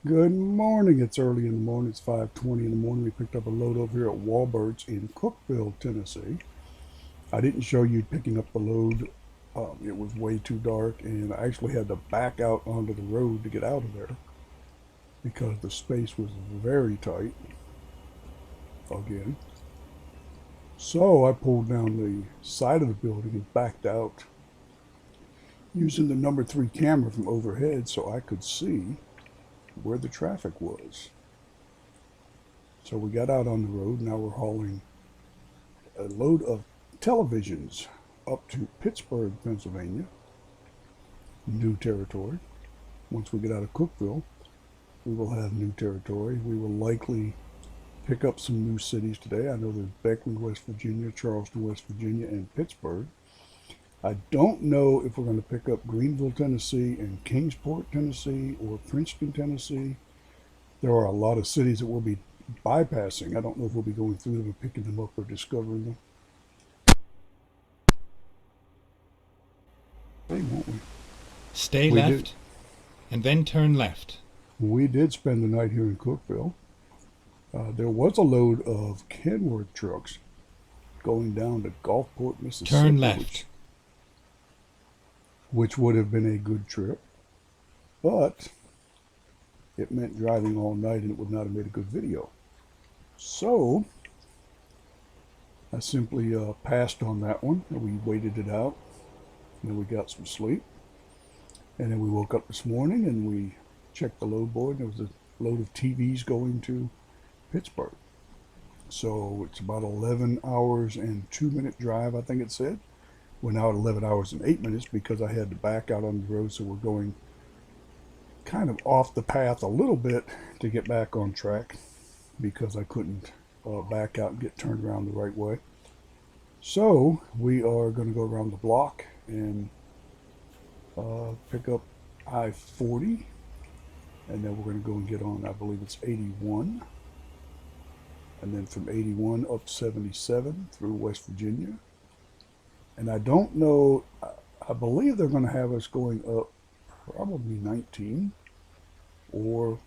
Good morning. It's early in the morning. It's 5:20 in the morning. We picked up a load over here at Walbert's in Cookeville, Tennessee. I didn't show you picking up the load. It was way too dark, and I actually had to back out onto the road to get out of there because the space was very tight again. So I pulled down the side of the building and backed out using the number three camera from overhead so I could see where the traffic was. So we got out on the road. Now we're hauling a load of televisions up to Pittsburgh, Pennsylvania, new territory. Once we get out of Cookeville, we will have new territory. We will likely pick up some new cities today. I know there's Beckley, West Virginia, Charleston, West Virginia, and Pittsburgh. I don't know if we're going to pick up Greenville, Tennessee, and Kingsport, Tennessee, or Princeton, Tennessee. There are a lot of cities that we'll be bypassing. I don't know if we'll be going through them and picking them up or discovering them. Hey, won't we? Stay We did. left and then turn left. We did spend the night here in Cookeville. There was a load of Kenworth trucks going down to Gulfport, Turn Mississippi, left. which would have been a good trip, but it meant driving all night and it would not have made a good video. So I simply passed on that one and we waited it out. And then we got some sleep. And then we woke up this morning and we checked the load board. There was a load of TVs going to Pittsburgh. So it's about 11 hours and 2 minute drive, I think it said. We're now at 11 hours and 8 minutes because I had to back out on the road. So we're going kind of off the path a little bit to get back on track because I couldn't back out and get turned around the right way. So we are going to go around the block and pick up I-40, and then we're going to go and get on, I believe it's 81, and then from 81 up 77 through West Virginia. And I don't know, I believe they're going to have us going up probably 19 or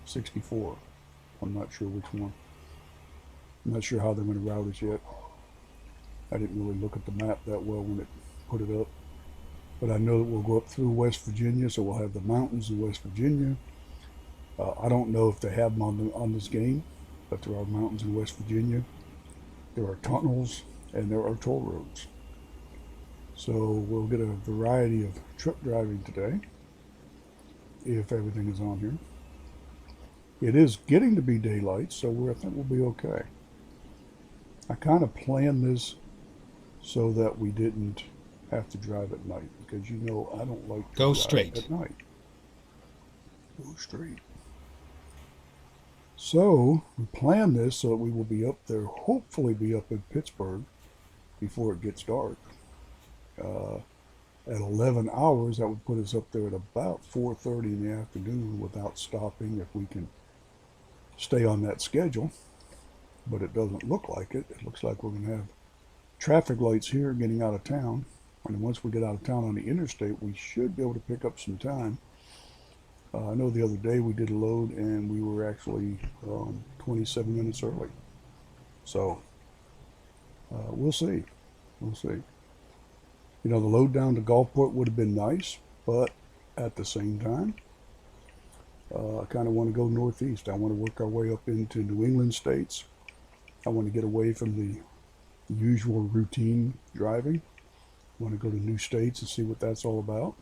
64. I'm not sure which one. I'm not sure how they're going to route us yet. I didn't really look at the map that well when it put it up. But I know that we'll go up through West Virginia, so we'll have the mountains in West Virginia. I don't know if they have them on this game, but there are mountains in West Virginia. There are tunnels, and there are toll roads. So we'll get a variety of truck driving today, if everything is on here. It is getting to be daylight, so I think we'll be okay. I kind of planned this so that we didn't have to drive at night because you know I don't like to Go drive straight. at night. Go straight. So we planned this so that we will be up there, hopefully be up in Pittsburgh before it gets dark. Uh, at 11 hours, that would put us up there at about 4:30 in the afternoon without stopping if we can stay on that schedule. But it doesn't look like it. It looks like we're going to have traffic lights here getting out of town. And once we get out of town on the interstate, we should be able to pick up some time. I know the other day we did a load and we were actually 27 minutes early. So we'll see. We'll see. You know, the load down to Gulfport would have been nice, but at the same time, I kind of want to go northeast. I want to work our way up into New England states. I want to get away from the usual routine driving. I want to go to new states and see what that's all about.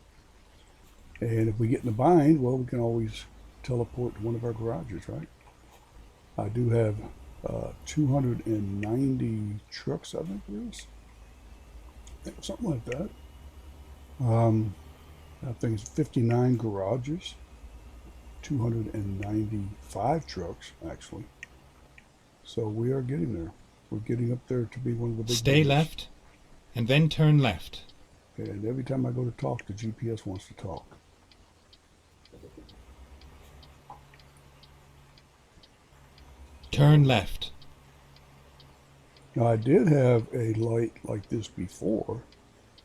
And if we get in a bind, well, we can always teleport to one of our garages, right? I do have 290 trucks, I think it is. Something like that. I think it's 59 garages, 295 trucks, actually. So we are getting there. We're getting up there to be one of the big Stay boys. left and then turn left. And every time I go to talk, the GPS wants to talk. Turn left. Now, I did have a light like this before,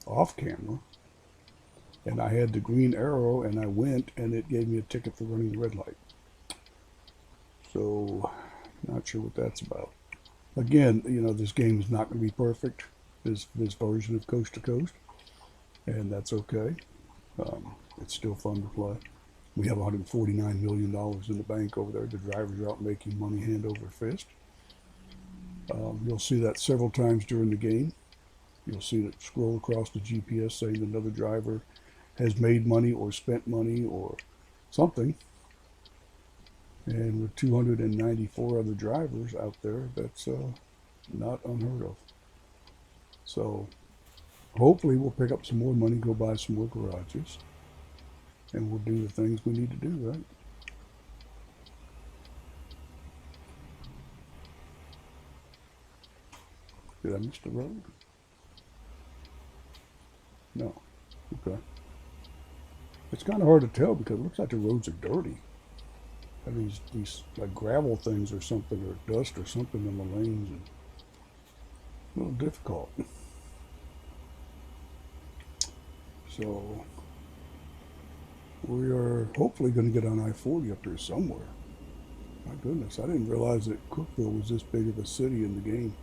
off camera, And I had the green arrow, and I went, and it gave me a ticket for running the red light. So, not sure what that's about. Again, this game is not going to be perfect. This version of Coast to Coast, and that's okay. It's still fun to play. We have $149 million in the bank over there. The drivers are out making money hand over fist. You'll see that several times during the game. You'll see it scroll across the GPS saying another driver has made money or spent money or something. And with 294 other drivers out there, that's not unheard of. So hopefully we'll pick up some more money, go buy some more garages, and we'll do the things we need to do, right? Did I miss the road? No. Okay. It's kind of hard to tell because it looks like the roads are dirty. Have these like gravel things or something, or dust or something in the lanes, and a little difficult. So we are hopefully going to get on I-40 up here somewhere. My goodness, I didn't realize that Cookeville was this big of a city in the game.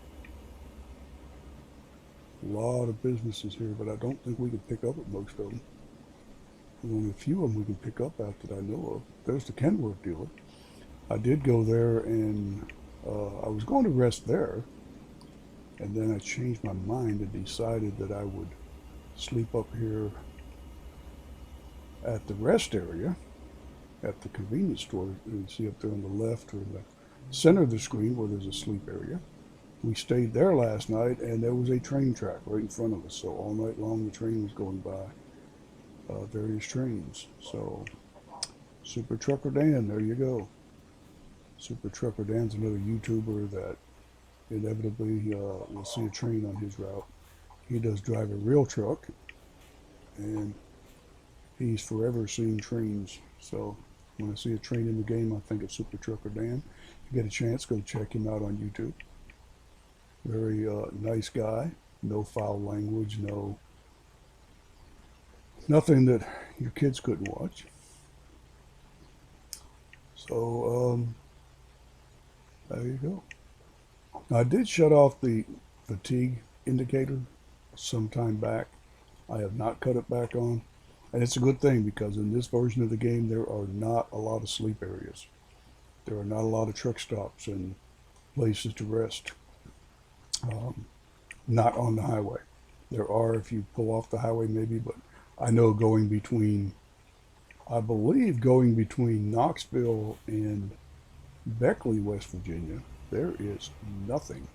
A lot of businesses here, but I don't think we can pick up at most of them. There's only a few of them we can pick up at that I know of. There's the Kenworth dealer. I did go there, and I was going to rest there, and then I changed my mind and decided that I would sleep up here at the rest area at the convenience store. You see up there on the left or in the center of the screen where there's a sleep area. We stayed there last night, and there was a train track right in front of us. So all night long the train was going by, various trains. So Super Trucker Dan, there you go. Super Trucker Dan's another YouTuber that inevitably will see a train on his route. He does drive a real truck, and he's forever seeing trains. So when I see a train in the game, I think of Super Trucker Dan. If you get a chance, go check him out on YouTube. Very nice guy. No foul language. Nothing that your kids couldn't watch. So there you go. Now, I did shut off the fatigue indicator some time back. I have not cut it back on. And it's a good thing because in this version of the game, there are not a lot of sleep areas. There are not a lot of truck stops and places to rest. Not on the highway. There are if you pull off the highway maybe, but I know I believe going between Knoxville and Beckley, West Virginia, there is nothing,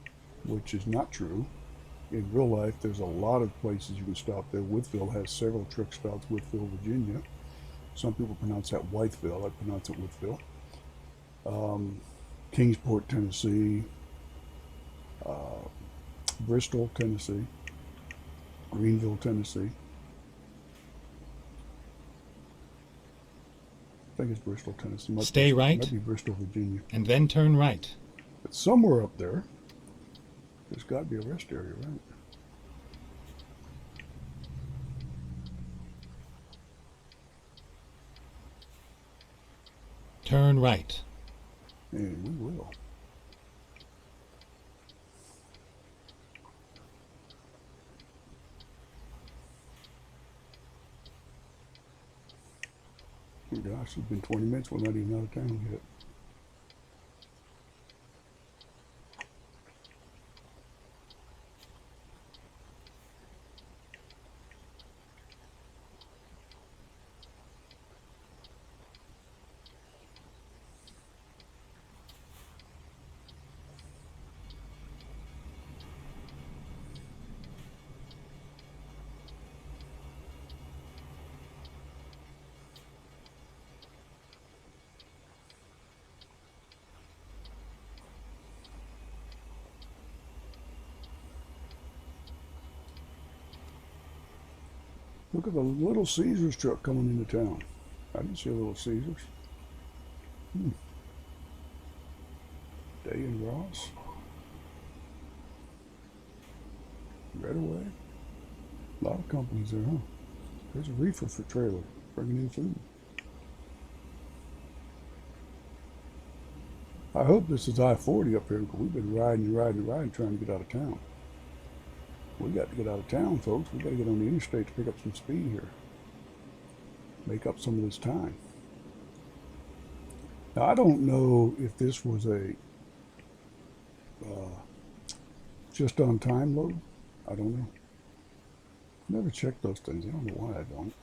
which is not true. In real life, there's a lot of places you can stop there. Woodville has several truck stops, Woodville, Virginia. Some people pronounce that Whiteville. I pronounce it Woodville. Kingsport, Tennessee. Bristol, Tennessee. Greenville, Tennessee. I think it's Bristol, Tennessee. Stay right. Might be Bristol, Virginia. And then turn right. But somewhere up there, there's got to be a rest area, right? Turn right. And we will. Oh gosh, it's been 20 minutes. We're not even out of town yet. Look at the Little Caesars truck coming into town. I didn't see a Little Caesars. Day and Ross. Redaway. A lot of companies there, huh? There's a reefer for trailer bringing in food. I hope this is I-40 up here because we've been riding trying to get out of town. We got to get out of town, folks. We got to get on the interstate to pick up some speed here. Make up some of this time. Now, I don't know if this was a just on time load. I don't know. Never check those things. I don't know why I don't.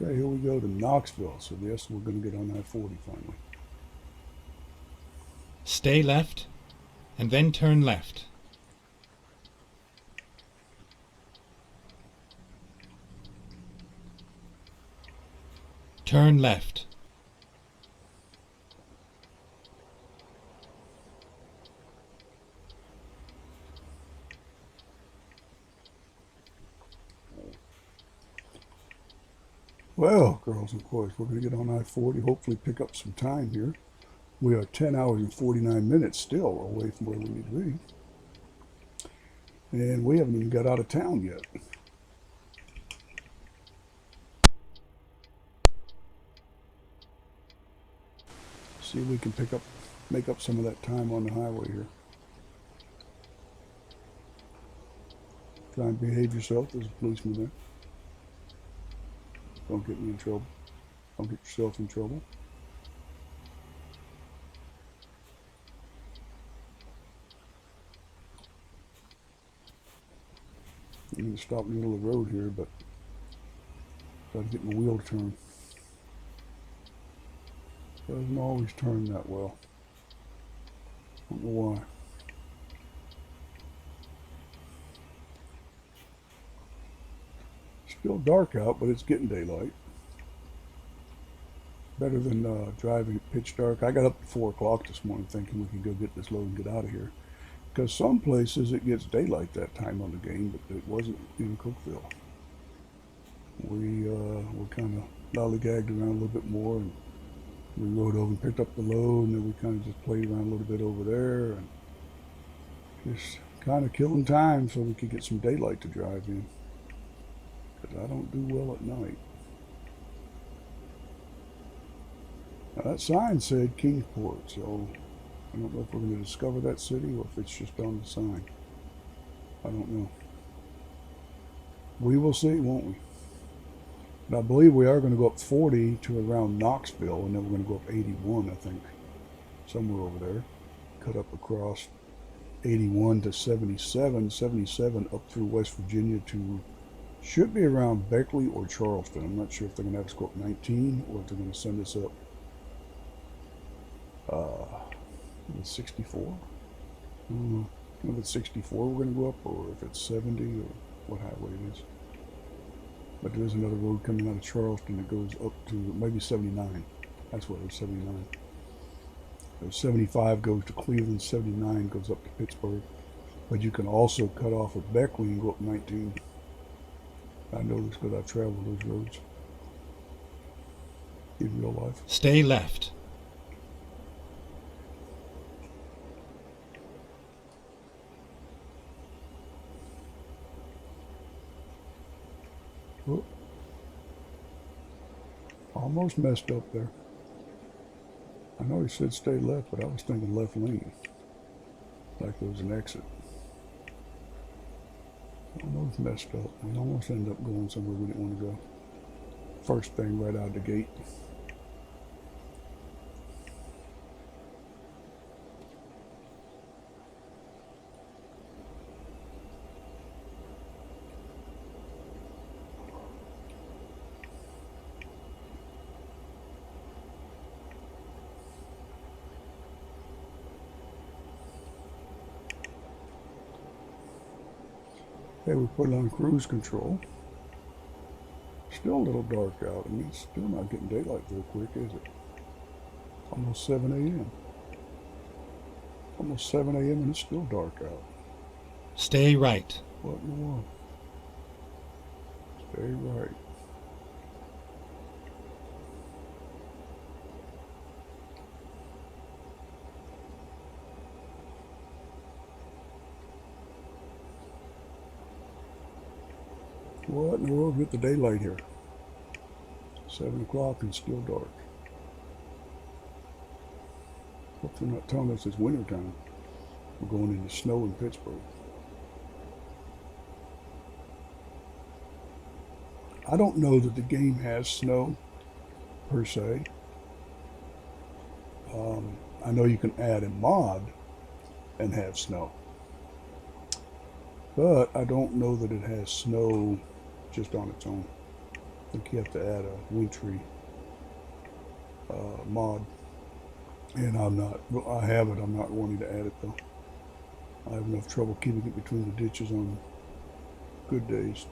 Okay, here we go to Knoxville. So yes, we're going to get on I-40 finally. Stay left, and then turn left. Turn left. Well, girls and boys, we're going to get on I-40, hopefully pick up some time here. We are 10 hours and 49 minutes still away from where we need to be. And we haven't even got out of town yet. See if we can make up some of that time on the highway here. Try and behave yourself. There's a policeman there. Don't get me in trouble. Don't get yourself in trouble. I'm going to stop in the middle of the road here, but try to get my wheel to turn. Doesn't always turn that well. Don't know why. Still dark out, but it's getting daylight. Better than driving at pitch dark. I got up at 4 o'clock this morning thinking we could go get this load and get out of here. Because some places it gets daylight that time on the game, but it wasn't in Cookeville. We kind of lollygagged around a little bit more, and we rode over and picked up the load, and then we kind of just played around a little bit over there, and just kind of killing time so we could get some daylight to drive in. Because I don't do well at night. Now that sign said Kingsport, so I don't know if we're going to discover that city or if it's just on the sign. I don't know. We will see, won't we? But I believe we are going to go up 40 to around Knoxville, and then we're going to go up 81, I think, somewhere over there. Cut up across 81 to 77, 77 up through West Virginia to, should be around Beckley or Charleston. I'm not sure if they're going to have us go up 19 or if they're going to send us up 64. I don't know if it's 64 we're going to go up, or if it's 70, or what highway it is. But there is another road coming out of Charleston that goes up to maybe 79. That's what it is, 79. So 75 goes to Cleveland, 79 goes up to Pittsburgh. But you can also cut off at Beckley and go up 19. I know this because I've traveled those roads in real life. Stay left. Oh. Almost messed up there. I know he said stay left, but I was thinking left lane. Like there was an exit. Almost messed up. We almost ended up going somewhere we didn't want to go. First thing right out of the gate. Okay, we put it on cruise control. Still a little dark out. I mean, it's still not getting daylight very quick, is it? Almost 7 a.m. Almost 7 a.m. and it's still dark out. Stay right. What in the world? Stay right. What in the world hit the daylight here? 7 o'clock and still dark. Hope they're not telling us it's winter time. We're going into snow in Pittsburgh. I don't know that the game has snow per se. I know you can add a mod and have snow, but I don't know that it has snow just on its own. I think you have to add a wintry mod, and I'm not. Well, I have it. I'm not wanting to add it though. I have enough trouble keeping it between the ditches on good days.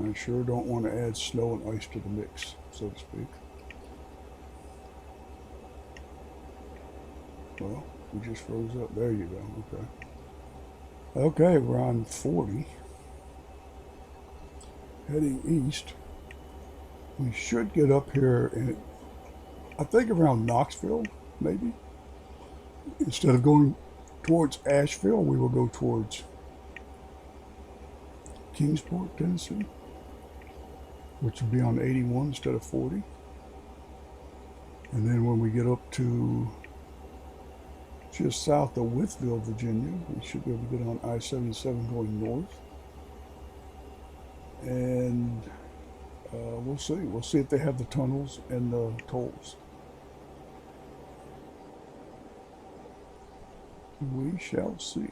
I sure don't want to add snow and ice to the mix, so to speak. Well, we just froze up. There you go. Okay. Okay, we're on 40. Heading east. We should get up here, and I think around Knoxville, maybe. Instead of going towards Asheville, we will go towards Kingsport, Tennessee, which would be on 81 instead of 40. And then when we get up to just south of Withville, Virginia, we should be able to get on I-77 going north. And we'll see. We'll see if they have the tunnels and the tolls. We shall see.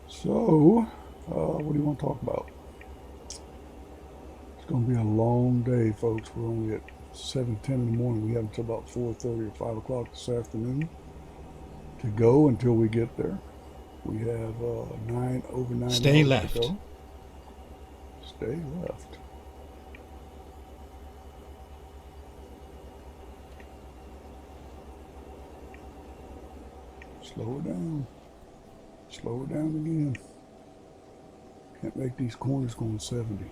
So, what do you want to talk about? It's going to be a long day, folks. We're only at 7:10 in the morning. We have until about 4:30 or 5 o'clock this afternoon to go until we get there. We have over 9 Stay hours left. to go. Stay left. Slow her down. Slow her down again. Can't make these corners going 70.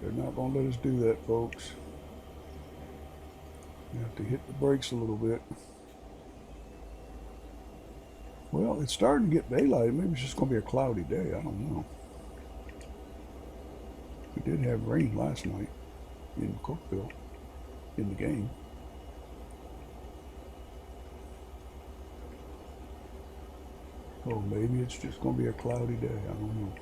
They're not going to let us do that, folks. You have to hit the brakes a little bit. Well, it's starting to get daylight. Maybe it's just going to be a cloudy day. I don't know. We did have rain last night in Cookeville in the game. Oh, maybe it's just going to be a cloudy day. I don't know.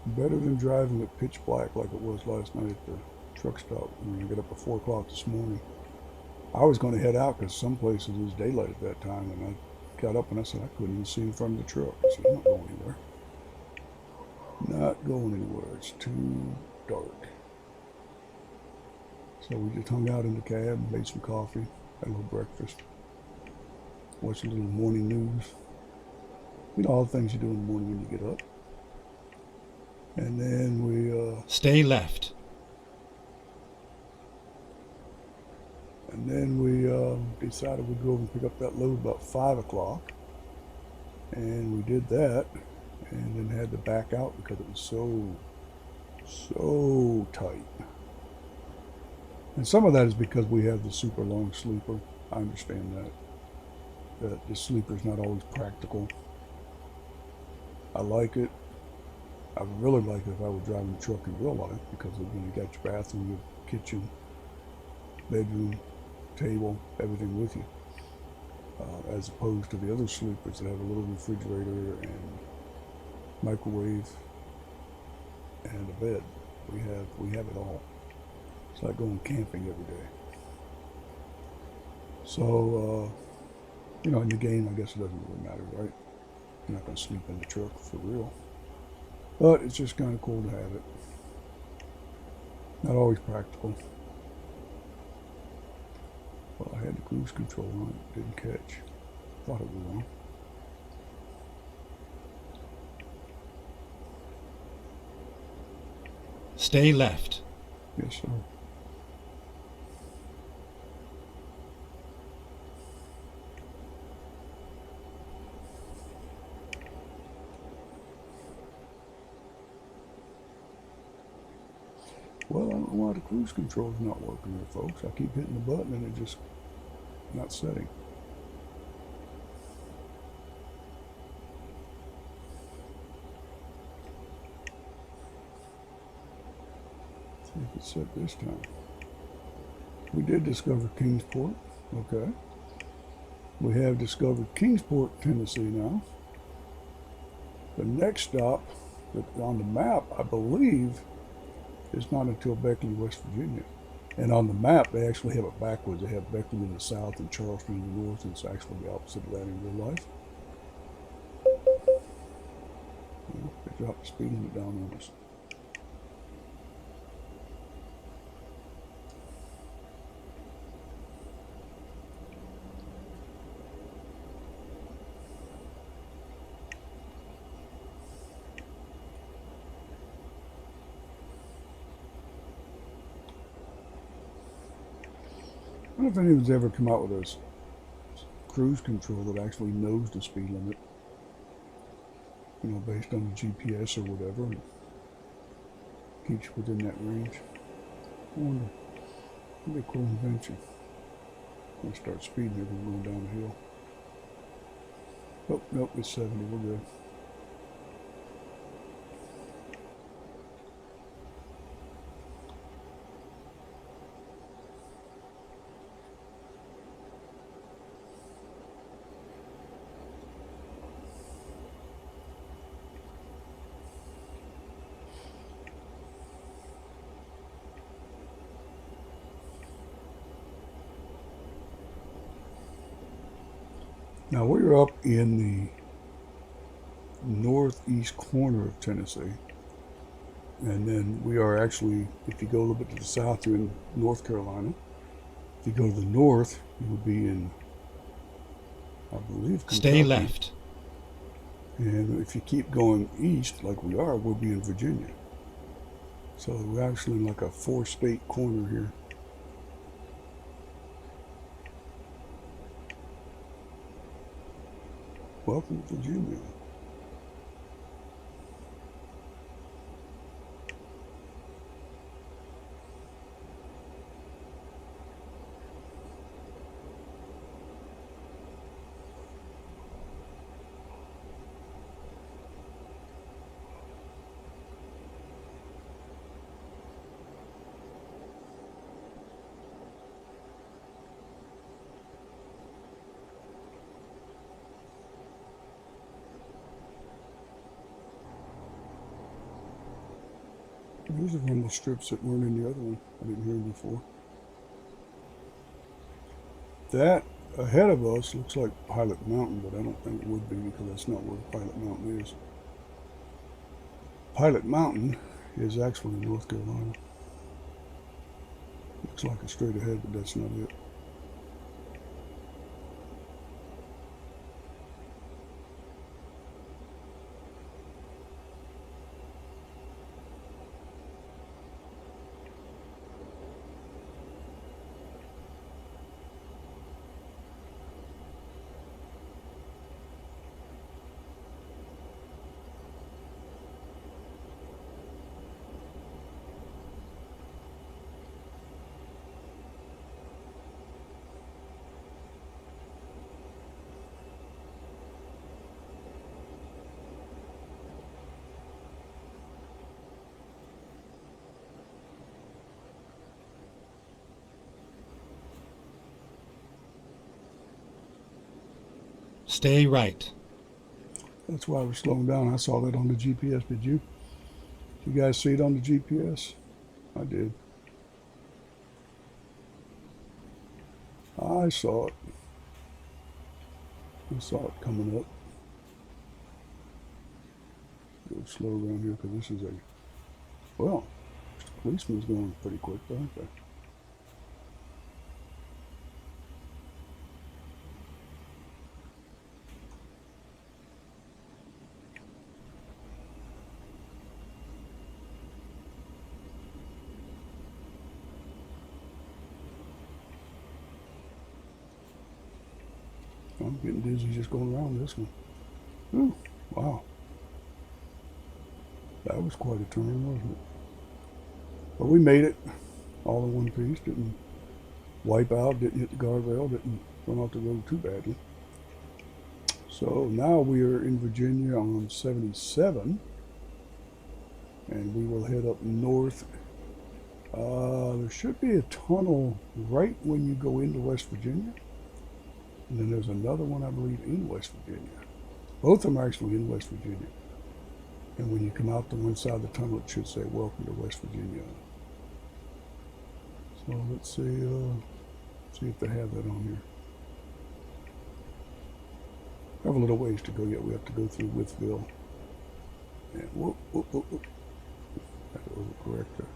Better than driving at pitch black like it was last night at the truck stop when I got up at 4 o'clock this morning. I was going to head out because some places it was daylight at that time, and I got up and I said I couldn't even see in front of the truck. I said, I'm not going anywhere. Not going anywhere. It's too dark. So we just hung out in the cab, made some coffee, had a little breakfast, watched a little morning news. You know, all the things you do in the morning when you get up. And then we Stay left. decided we'd go over and pick up that load about 5 o'clock. And we did that, and then had to back out because it was so tight. And some of that is because we have the super long sleeper. I understand that the sleeper is not always practical. I like it. I would really like it if I were driving the truck in real life, because you got your bathroom, your kitchen, bedroom, table, everything with you, as opposed to the other sleepers that have a little refrigerator and microwave and a bed. We have it all. It's like going camping every day. So in the game, I guess it doesn't really matter, right? You're not going to sleep in the truck for real. But it's just kind of cool to have it. Not always practical. Well, I had the cruise control on it. Didn't catch. Thought it was on. Stay left. Yes, sir. Well, I don't know why the cruise control's not working here, folks. I keep hitting the button and it just not setting. See if it's set this time. We did discover Kingsport. Okay. We have discovered Kingsport, Tennessee now. The next stop on the map, I believe, is not until Beckley, West Virginia. And on the map, they actually have it backwards. They have Beckley in the south and Charleston in the north, and it's actually the opposite of that in real life. They dropped the speed limit down on us. I don't know if anyone's ever come out with a cruise control that actually knows the speed limit, you know, based on the GPS or whatever, and keeps you within that range. I wonder, it'd be a cool invention. I'm gonna start speeding here, we're going down the hill. Oh, nope, it's 70, we're good. Now we're up in the northeast corner of Tennessee, and then we are actually, if you go a little bit to the south, you're in North Carolina. If you go to the north, you would be in, I believe, Kentucky. Stay left. And if you keep going east, like we are, we'll be in Virginia. So we're actually in like a 4-state corner here. Welcome to Virginia. These are rumble strips that weren't in the other one. I didn't hear them before. That ahead of us looks like Pilot Mountain, but I don't think it would be because that's not where Pilot Mountain is. Pilot Mountain is actually in North Carolina. Looks like it's straight ahead, but that's not it. Stay right. That's why we're slowing down. I saw that on the GPS. Did you? Did you guys see it on the GPS? I did. I saw it. I saw it coming up. Go go slow around here because this is a, well, the policeman's going pretty quick, aren't they? I'm getting dizzy just going around this one. Ooh, wow. That was quite a turn, wasn't it? But we made it all in one piece. Didn't wipe out, didn't hit the guardrail, didn't run off the road too badly. So now we are in Virginia on 77, and we will head up north. There should be a tunnel right when you go into West Virginia. And then there's another one, I believe, in West Virginia. Both of them are actually in West Virginia. And when you come out to one side of the tunnel, it should say, "Welcome to West Virginia." So let's see if they have that on here. We have a little ways to go yet. We have to go through Withville. And whoop, whoop, whoop, whoop. Have to overcorrect there.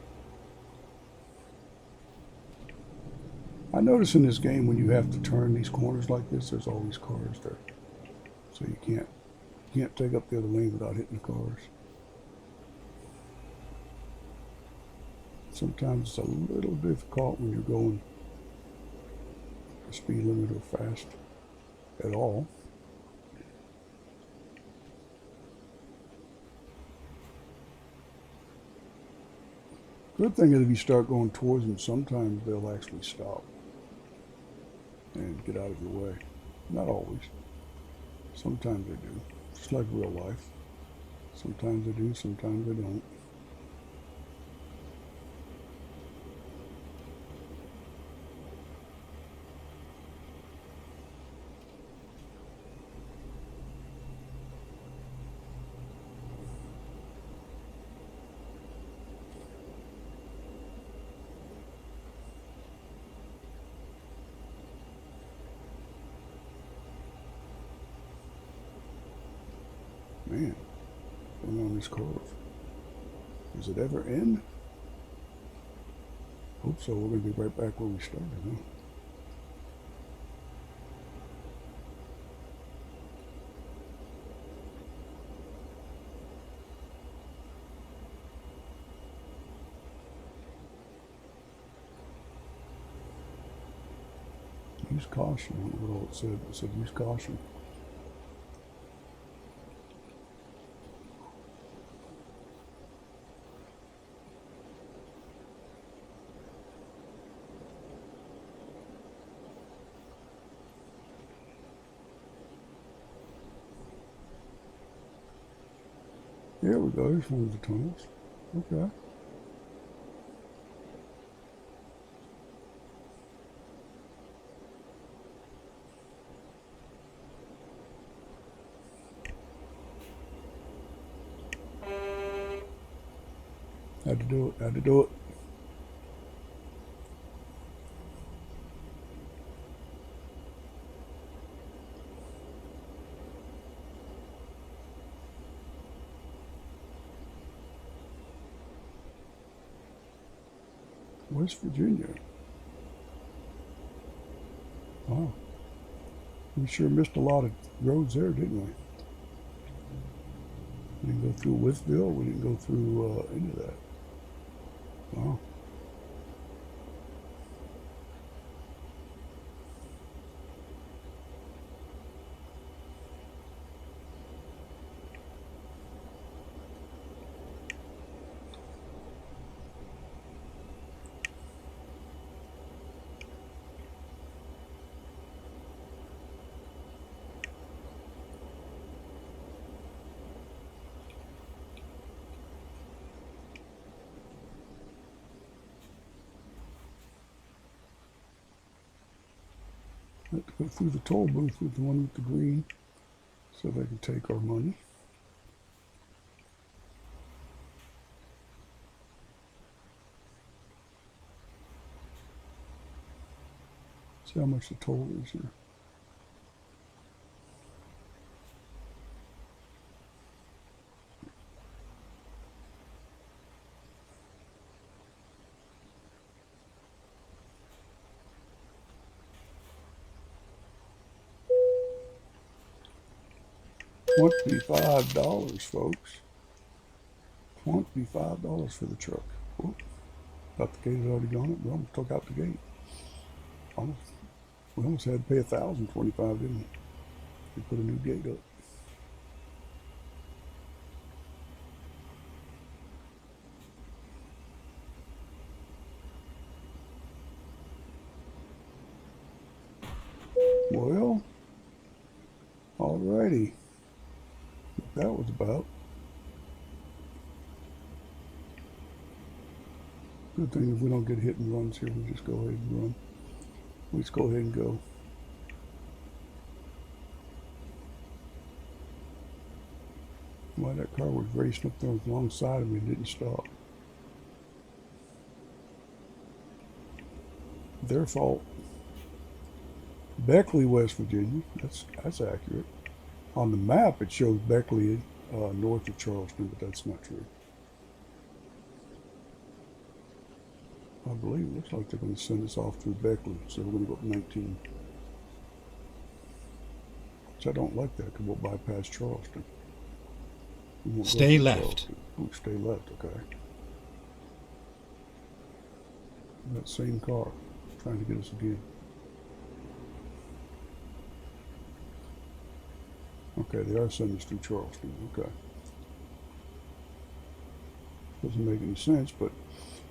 I notice in this game when you have to turn these corners like this, there's always cars there. So you can't take up the other lane without hitting the cars. Sometimes it's a little difficult when you're going the speed limit or fast at all. Good thing is if you start going towards them, sometimes they'll actually stop and get out of your way. Not always. Sometimes they do. Just like real life. Sometimes they do, sometimes they don't. Man, going on this curve. Does it ever end? Hope so. We're going to be right back where we started, huh? Use caution. I don't know what all it said. It said use caution. There we go. Here's one of the tunnels. Okay. Had to do it. Had to do it. West Virginia. Wow. We sure missed a lot of roads there, didn't we? We didn't go through Withville. We didn't go through any of that. Wow. Have to go through the toll booth with the one with the green so they can take our money. See how much the toll is here. $25, folks. $25 for the truck. Whoop. Thought the gate had already gone up. We almost took out the gate. Almost. We almost had to pay $1,025, didn't we? We put a new gate up. Well, alrighty. What that was about. Good thing if we don't get hit and runs here, we just go ahead and run. We just go ahead and go. Why that car was racing up there alongside of me and didn't stop. Their fault. Beckley, West Virginia. That's accurate. On the map, it shows Beckley north of Charleston, but that's not true. I believe it looks like they're going to send us off through Beckley, so we're going to go up 19. Which I don't like that because we'll bypass Charleston. Stay left. Charleston. Ooh, stay left, okay. That same car trying to get us again. Okay, they are sending us through Charleston, okay. Doesn't make any sense, but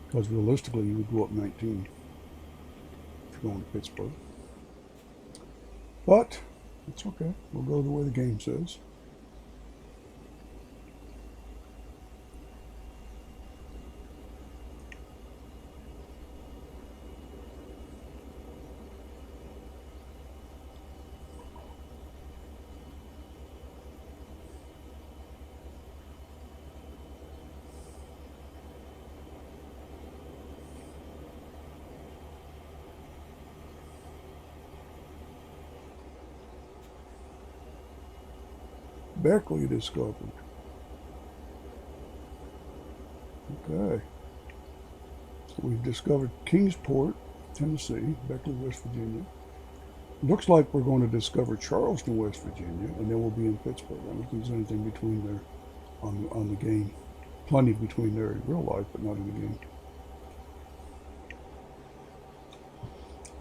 because realistically you would go up 19 if you're going to Pittsburgh. But it's okay. We'll go the way the game says. Beckley discovered. Okay. So we've discovered Kingsport, Tennessee, Beckley, West Virginia. Looks like we're going to discover Charleston, West Virginia, and then we'll be in Pittsburgh. I don't think there's anything between there on the game. Plenty between there in real life, but not in the game.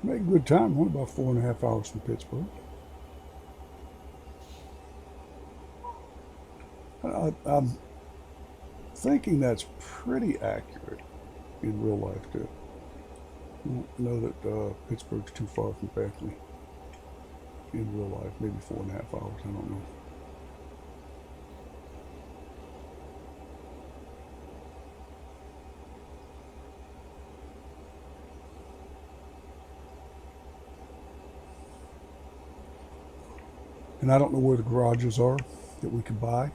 Make good time. Only about 4.5 hours from Pittsburgh. I'm thinking that's pretty accurate in real life too. I don't know that Pittsburgh's too far from Beckley in real life. Maybe 4.5 hours. I don't know. And I don't know where the garages are that we could buy.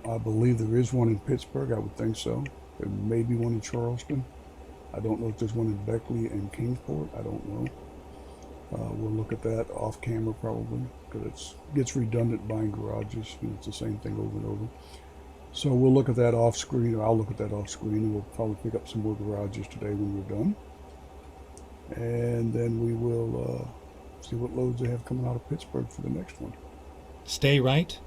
I believe there is one in Pittsburgh. I would think so. There may be one in Charleston. I don't know if there's one in Beckley and Kingsport. I don't know. We'll look at that off camera probably because it gets redundant buying garages. You know, it's the same thing over and over. So we'll look at that off screen, or I'll look at that off screen, and we'll probably pick up some more garages today when we're done. And then we will see what loads they have coming out of Pittsburgh for the next one. Stay right,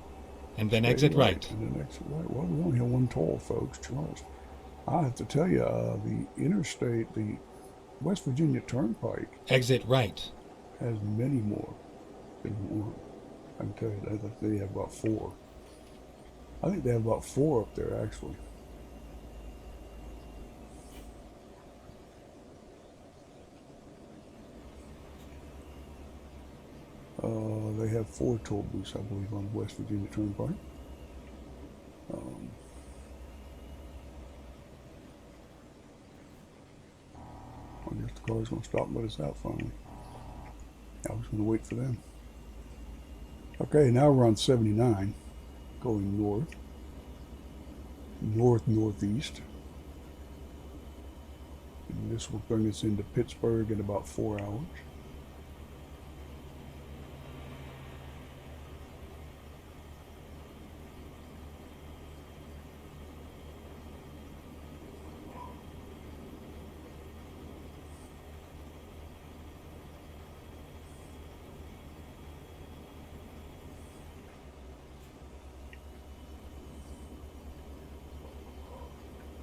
and then exit right. And then exit right. Well, we only have one toll, folks, Charles. I have to tell you, the interstate, the West Virginia Turnpike. Exit right. Has many more than one. I can tell you that. I think they have about 4. I think they have about 4 up there, actually. They have 4 toll booths, I believe, on the West Virginia Turnpike. I guess the car's going to stop and let us out finally. I was going to wait for them. Okay, now we're on 79, going north. Northeast. And this will bring us into Pittsburgh in about 4 hours.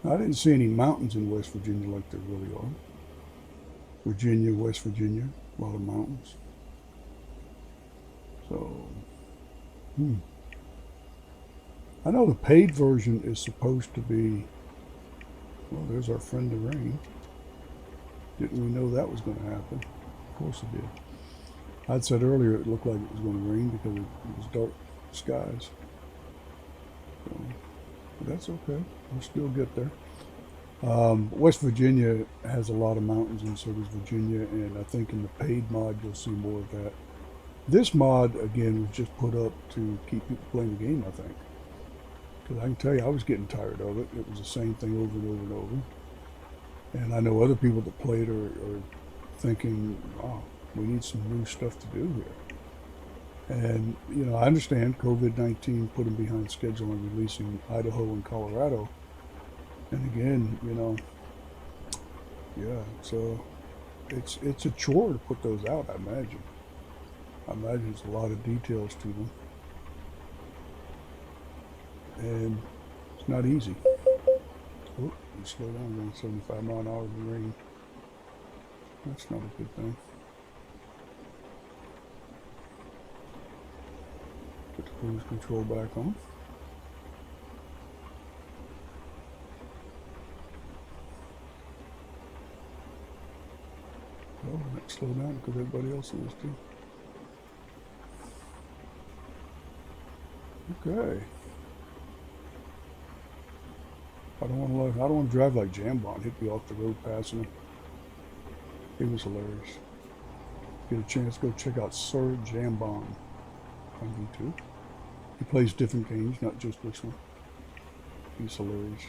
I didn't see any mountains in West Virginia like there really are. Virginia, West Virginia, a lot of mountains. So, hmm. I know the paid version is supposed to be, well, there's our friend the rain. Didn't we know that was going to happen? Of course it did. I'd said earlier it looked like it was going to rain because it was dark skies. So, but that's okay. We'll still get there. West Virginia has a lot of mountains, and so does Virginia. And I think in the paid mod, you'll see more of that. This mod, again, was just put up to keep people playing the game, I think. Because I can tell you, I was getting tired of it. It was the same thing over and over and over. And I know other people that played are thinking, oh, we need some new stuff to do here. And, you know, I understand COVID-19 put them behind schedule on releasing Idaho and Colorado. And again, you know, yeah, so it's a chore to put those out, I imagine. I imagine there's a lot of details to them. And it's not easy. Oh, you slow down, going 75 mile an hour in the rain. That's not a good thing. Put the cruise control back on. Well, I might slow down because everybody else is too. Okay. I don't want to drive like Jambon. He'd be off the road passing him. He was hilarious. Get a chance, go check out Sir Jambon on YouTube. He plays different games, not just this one. He's hilarious.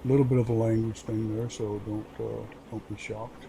A little bit of a language thing there, so don't be shocked.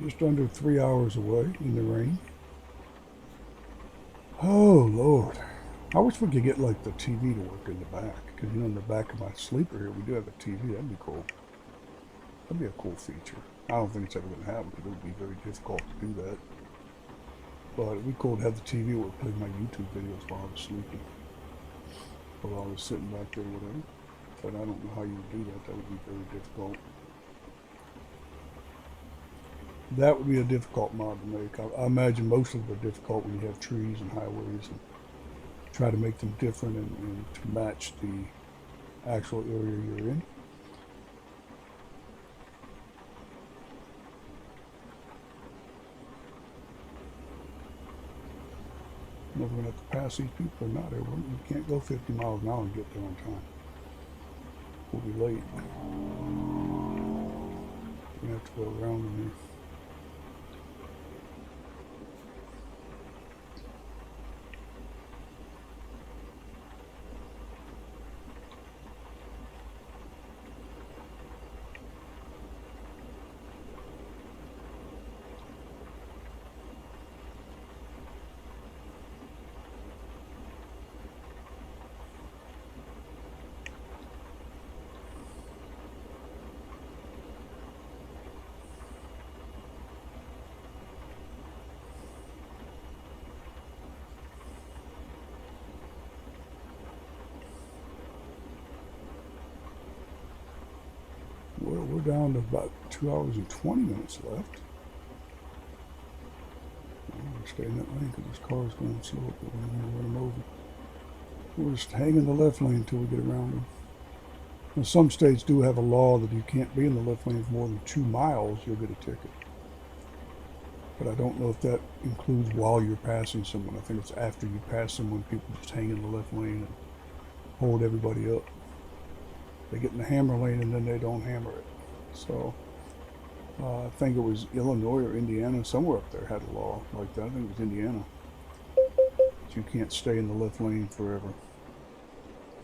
Just under 3 hours away in the rain. Oh, Lord. I wish we could get like the TV to work in the back. Because, you know, in the back of my sleeper here, we do have a TV. That'd be cool. That'd be a cool feature. I don't think it's ever going to happen because it would be very difficult to do that. But it'd be cool to have the TV where it played my YouTube videos while I was sleeping. Or while I was sitting back there or whatever. But I don't know how you would do that. That would be very difficult. That would be a difficult mod to make. I imagine most of them are difficult when you have trees and highways and try to make them different and to match the actual area you're in. Never gonna have to pass these people or not. You can't go 50 miles an hour and get there on time. We'll be late. We're gonna have to go around in here. Well, we're down to about 2 hours and 20 minutes left. We're staying in that lane because this car is going slow, but we're going to run them over. We'll just hang in the left lane until we get around them. Now, some states do have a law that you can't be in the left lane for more than 2 miles, you'll get a ticket. But I don't know if that includes while you're passing someone. I think it's after you pass someone, people just hang in the left lane and hold everybody up. They get in the hammer lane and then they don't hammer it. So I think it was Illinois or Indiana, somewhere up there had a law like that. I think it was Indiana. You can't stay in the left lane forever.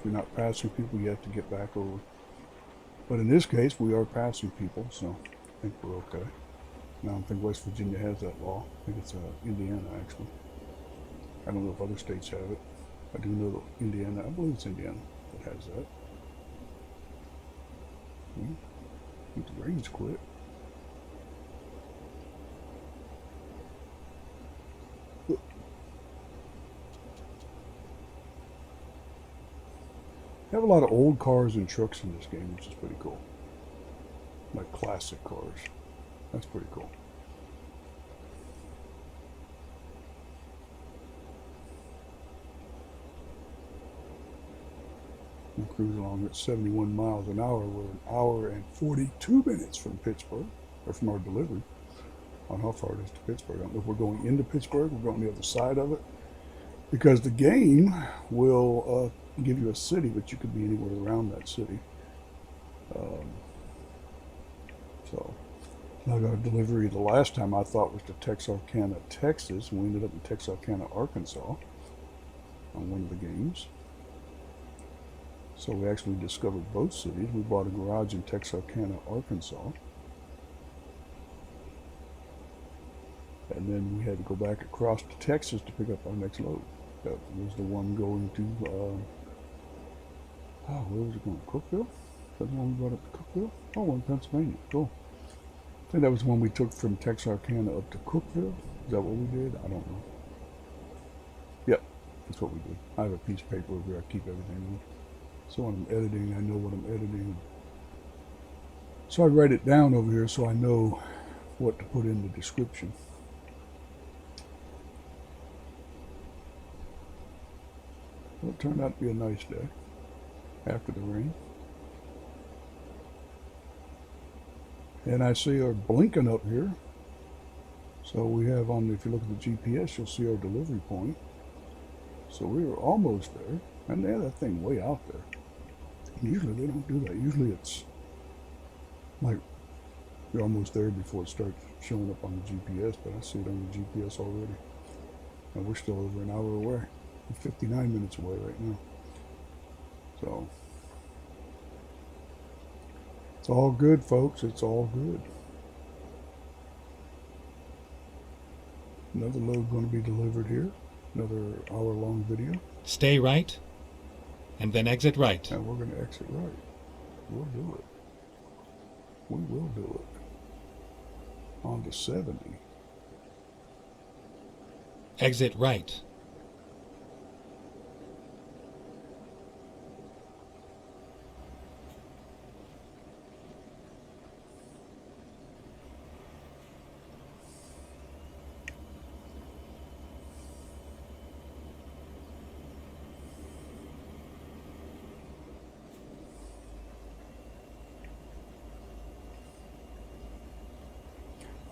If you're not passing people, you have to get back over. But in this case, we are passing people, so I think we're okay. And I don't think West Virginia has that law. I think it's Indiana, actually. I don't know if other states have it. I do know that Indiana, I believe it's Indiana that has that. I think the rain's quit. They have a lot of old cars and trucks in this game, which is pretty cool. Like classic cars. That's pretty cool. We cruise along at 71 miles an hour. We're an hour and 42 minutes from Pittsburgh, or from our delivery, on how far it is to Pittsburgh. I don't know if we're going into Pittsburgh, we're going the other side of it, because the game will give you a city, but you could be anywhere around that city. So, I got a delivery the last time I thought was to Texarkana, Texas, and we ended up in Texarkana, Arkansas on one of the games. So we actually discovered both cities. We bought a garage in Texarkana, Arkansas. And then we had to go back across to Texas to pick up our next load. That was the one going to, where was it going? Cookeville? Is that the one we brought up to Cookeville? Oh, we're in Pennsylvania. Cool. I think that was the one we took from Texarkana up to Cookeville. Is that what we did? I don't know. Yep, that's what we did. I have a piece of paper over here. I keep everything in. So when I'm editing, I know what I'm editing. So I write it down over here so I know what to put in the description. Well, it turned out to be a nice day after the rain. And I see our blinking up here. So we have on, if you look at the GPS, you'll see our delivery point. So we were almost there. And they have that thing way out there. Usually they don't do that. Usually it's like you're almost there before it starts showing up on the GPS, but I see it on the GPS already. And we're still over an hour away. We're 59 minutes away right now. So it's all good, folks. It's all good. Another load going to be delivered here. Another hour-long video. Stay right, and then exit right. And we're going to exit right. We'll do it. We will do it. On to 70. Exit right.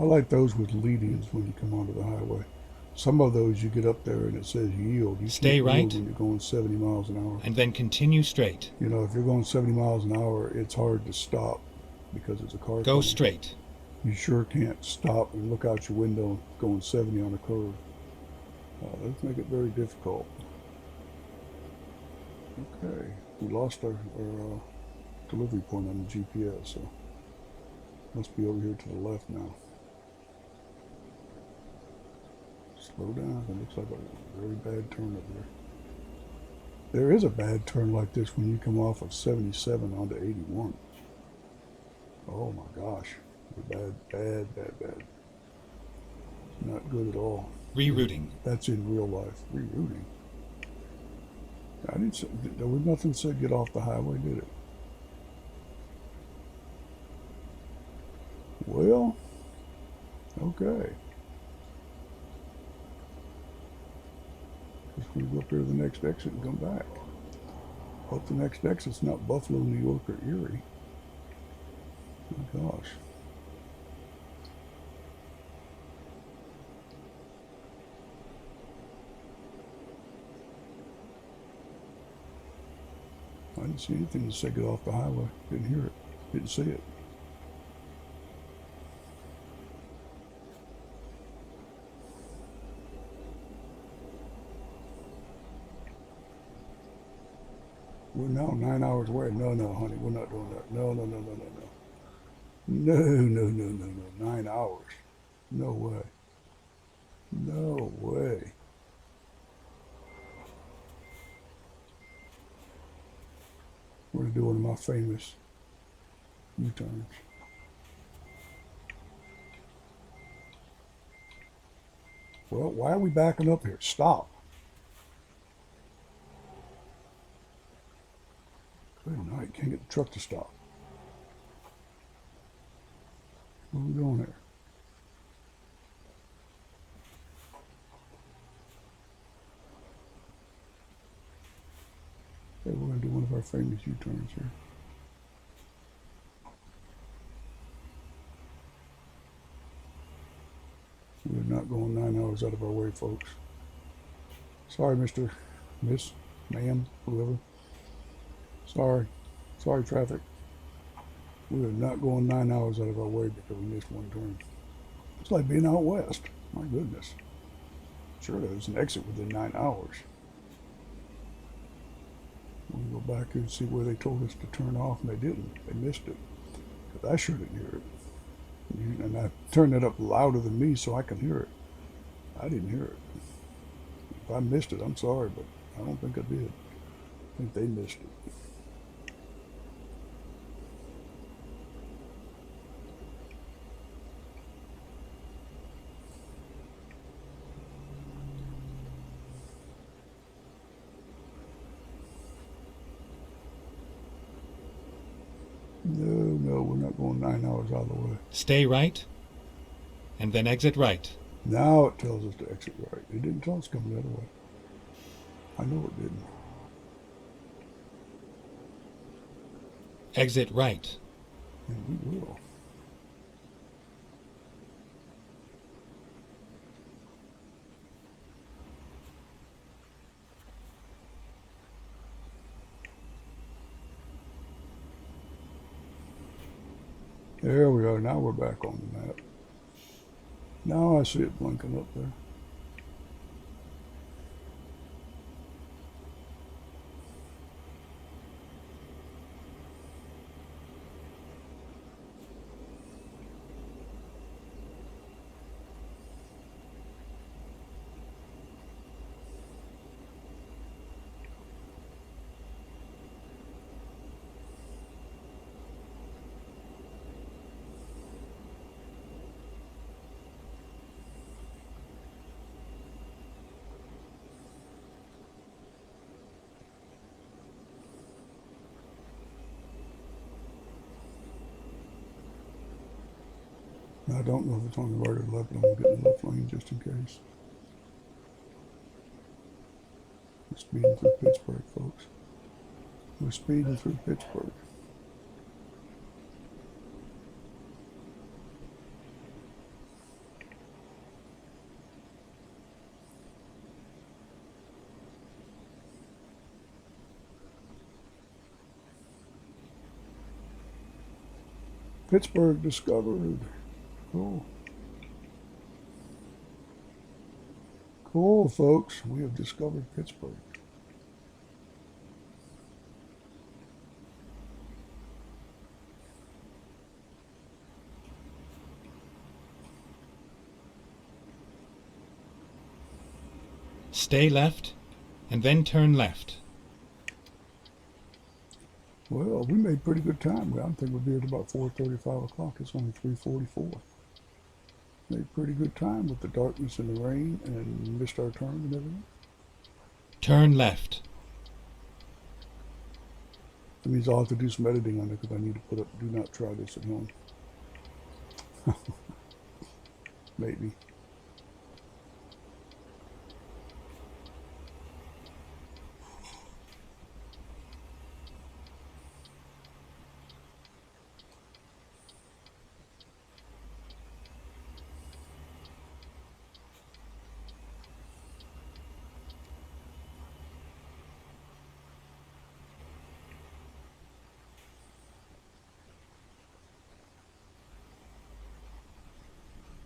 I like those with lead-ins when you come onto the highway. Some of those you get up there and it says yield. You Stay can't right. yield when you're going 70 miles an hour. And then continue straight. You know, if you're going 70 miles an hour, it's hard to stop because it's a car. Go coming. straight. You sure can't stop and look out your window going 70 on a curve. Those make it very difficult. Okay, we lost our delivery point on the GPS, so must be over here to the left now. Slow down. It looks like a very bad turn up there. There is a bad turn like this when you come off of 77 onto 81. Oh my gosh. Bad. Not good at all. Rerouting. That's in real life. Rerouting. I didn't say, there was nothing said get off the highway, did it? Well, okay. Just going to go up here to the next exit and come back. Hope the next exit's not Buffalo, New York, or Erie. My gosh. I didn't see anything that said get off the highway. Didn't hear it. Didn't see it. We're now 9 hours away. No, no, honey, we're not doing that. No, no, no, no, no, no. No, no, no, no, no. 9 hours. No way. No way. We're going to do one of my famous U-turns. Well, why are we backing up here? Stop. Good night. Can't get the truck to stop. Where are we going here? Okay, we're going to do one of our famous U-turns here. We're not going 9 hours out of our way, folks. Sorry, Mr., Miss, Ma'am, whoever. Sorry. Sorry, traffic. We are not going 9 hours out of our way because we missed one turn. It's like being out west. My goodness. Sure, there's an exit within 9 hours. We'll go back and see where they told us to turn off, and they didn't. They missed it. But I sure didn't hear it. And I turned it up louder than me so I can hear it. I didn't hear it. If I missed it, I'm sorry, but I don't think I did. I think they missed it. No, no, we're not going 9 hours out of the way. Stay right, and then exit right. Now it tells us to exit right. It didn't tell us to come the other way. I know it didn't. Exit right. And we will. There we are. Now we're back on the map. Now I see it blinking up there. I don't know if it's on the right or left, but I'm getting the left lane just in case. We're speeding through Pittsburgh, folks. We're speeding through Pittsburgh. Pittsburgh discovered. Cool. Cool, folks. We have discovered Pittsburgh. Stay left, and then turn left. Well, we made pretty good time. I think we'll be at about 4:30, 5 o'clock. It's only 3:44. Made pretty good time with the darkness and the rain, and missed our turn and everything. Turn left. That means I'll have to do some editing on it because I need to put up "Do not try this at home." Maybe.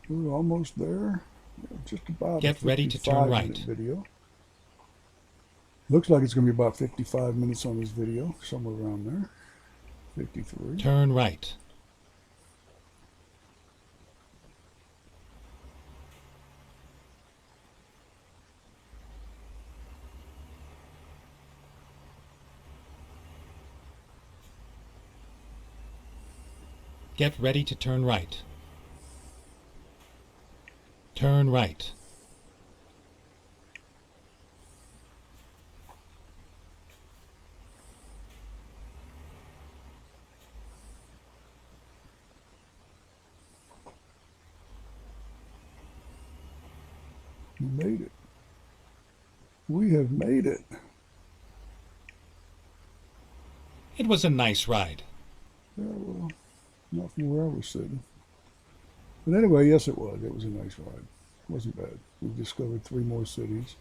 We're almost there. Just about Get ready to turn right. Video. Looks like it's going to be about 55 minutes on this video, somewhere around there. 53. Turn right. Get ready to turn right. Turn right. We made it. We have made it. It was a nice ride. Yeah, well, not from where I was sitting. But anyway, yes, it was. It was a nice ride. It wasn't bad. We discovered 3 more cities.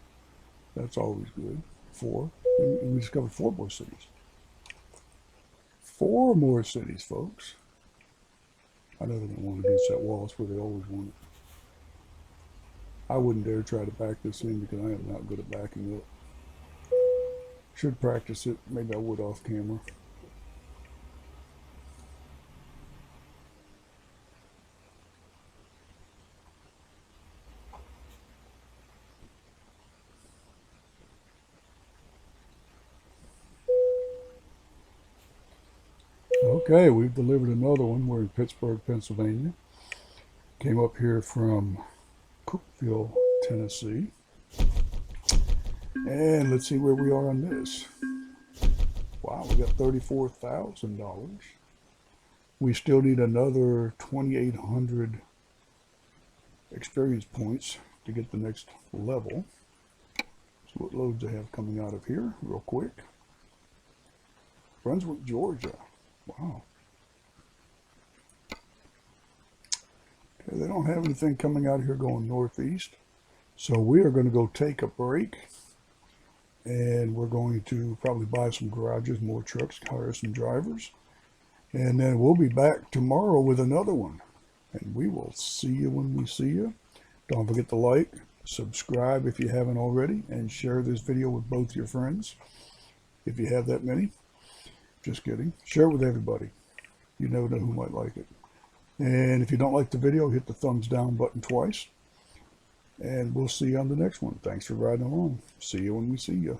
That's always good. 4. And we discovered 4 more cities. 4 more cities, folks. I know they're going to want against that wall. That's where they always want it. I wouldn't dare try to back this in because I am not good at backing up. Should practice it. Maybe I would off camera. Okay, we've delivered another one. We're in Pittsburgh, Pennsylvania. Came up here from Cookeville, Tennessee. And let's see where we are on this. Wow, we got $34,000. We still need another 2,800 experience points to get the next level. So what loads they have coming out of here real quick. Brunswick, Georgia. Wow. Okay, they don't have anything coming out of here going northeast. So we are going to go take a break. And we're going to probably buy some garages, more trucks, hire some drivers. And then we'll be back tomorrow with another one. And we will see you when we see you. Don't forget to like, subscribe if you haven't already, and share this video with both your friends, if you have that many. Just kidding. Share it with everybody. You never know who might like it. And if you don't like the video, hit the thumbs down button twice. And we'll see you on the next one. Thanks for riding along. See you when we see you.